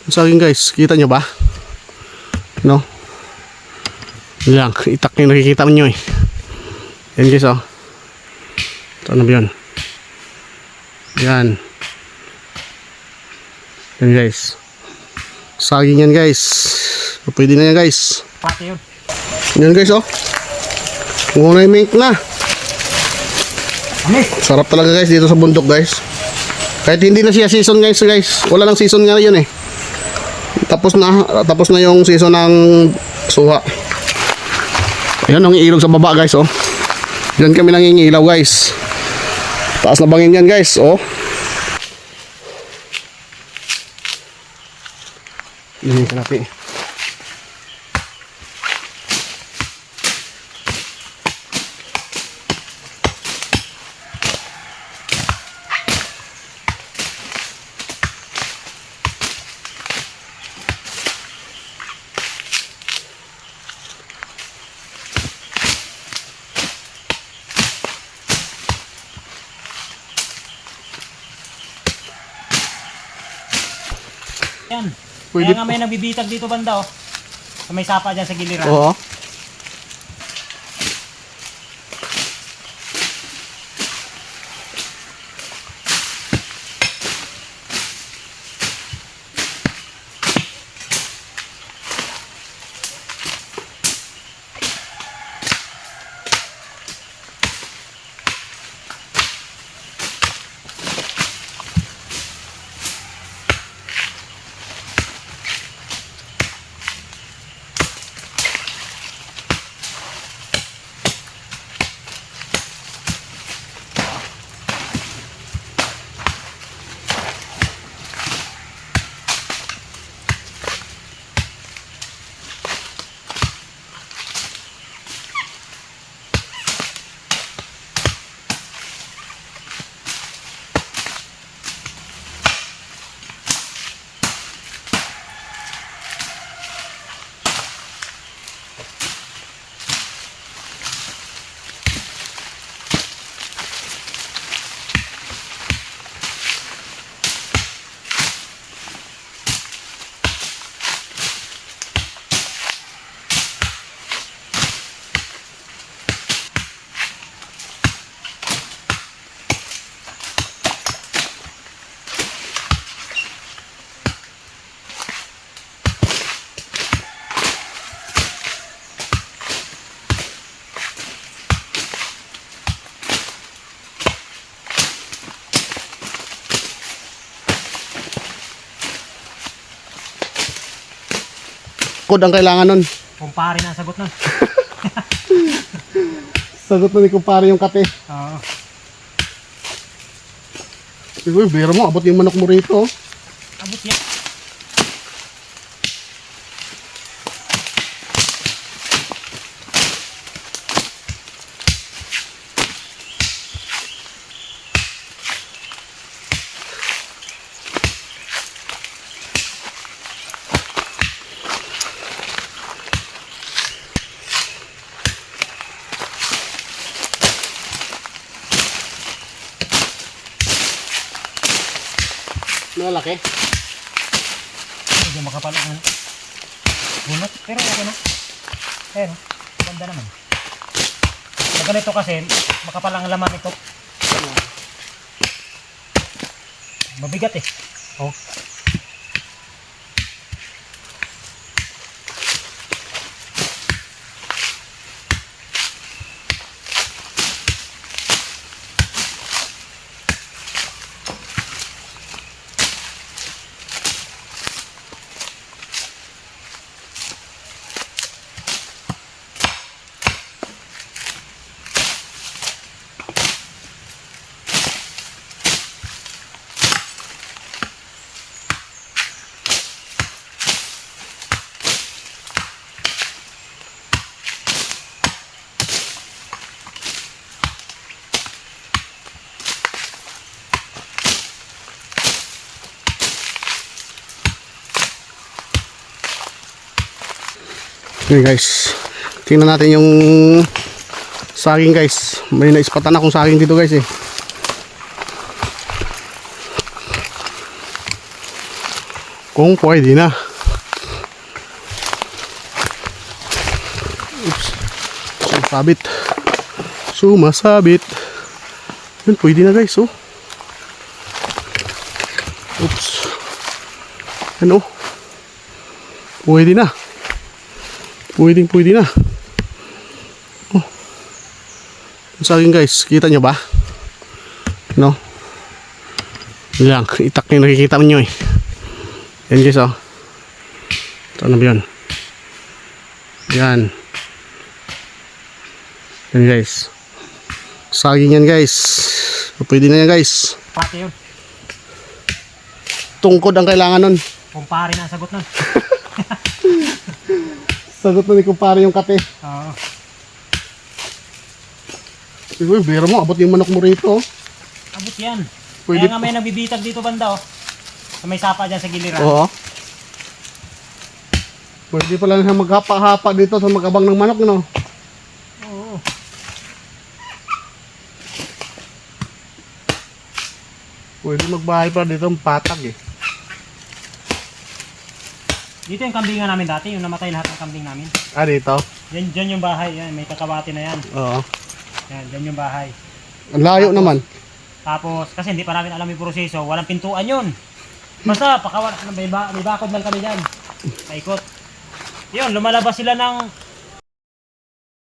Saging guys, kita nyo ba? No? Yan, itak nyo nakikita nyo eh. Yan guys oh. Ito ano ba yun? Yan. Yan guys. Saging yan guys. Pwede na yan guys. Pati yun. Yan guys oh. Muna yung mink na. Amis. Sarap talaga guys dito sa bundok guys. Kahit hindi na siya season guys. Wala nang season nga yun eh. Tapos na yung season ng suha. Ayan ang ilog sa baba guys oh. Diyan kami nangingilaw guys. Taas na bangin yan guys oh. Ini kanapi. Yan. Pwede Kaya nga may nagbibitag dito banda oh. So, may sapa dyan sa giliran. Oo. Kod ang kailangan nun. Kumpare na ang sagot nun. Sagot na ni kumpare yung kate. Oo. Uy, bira mo, abot yung manok mo rito. Abot yan. Malaki. Medyo makapal ang bunot. Pero okay na. Pero, ganda naman. Pag ganito kasi, makapal ang laman ito. Mabigat eh. Oh. Okay guys, tingnan natin yung saging guys. May naispatan akong saging dito guys eh. Kung pwede na. Oops. Sumasabit. Sumasabit. Yun, pwede na guys, oh. Oops. Ano? Pwede na. Pwede na. Oh. Sa akin guys, kita nyo ba? No? Yan lang, itak na yung nakikita nyo eh. Yan guys, oh. Ito na ba yun? Yan. Yan guys. Saging yan guys. Pwede na yan guys. Pati yun. Tungkod ang kailangan nun. Kumpare na ang sagot nun. Sagot na ni kumpare yung kate. Oo. Uy, bira mo, abot yung manok mo rito. Oh. Abot yan. Pwede Kaya nga may nagbibitag dito banda, oh. Sa may sapa dyan sa giliran. Oo. Pwede pala na maghapa-hapa dito sa mag-abang ng manok, no? Oo. Pwede magbahay pa dito ang patag eh. Dito yung kambingan namin dati, yung namatay lahat ng kambing namin. Ah, dito? Dyan yung bahay, yan, may kakabati na yan. Oo. Yan, dyan yung bahay. Ang layo naman. Tapos, kasi hindi pa namin alam yung proseso, walang pintuan yun. Basta, may bakod lang kami dyan. Paikot. Yun, lumalabas sila ng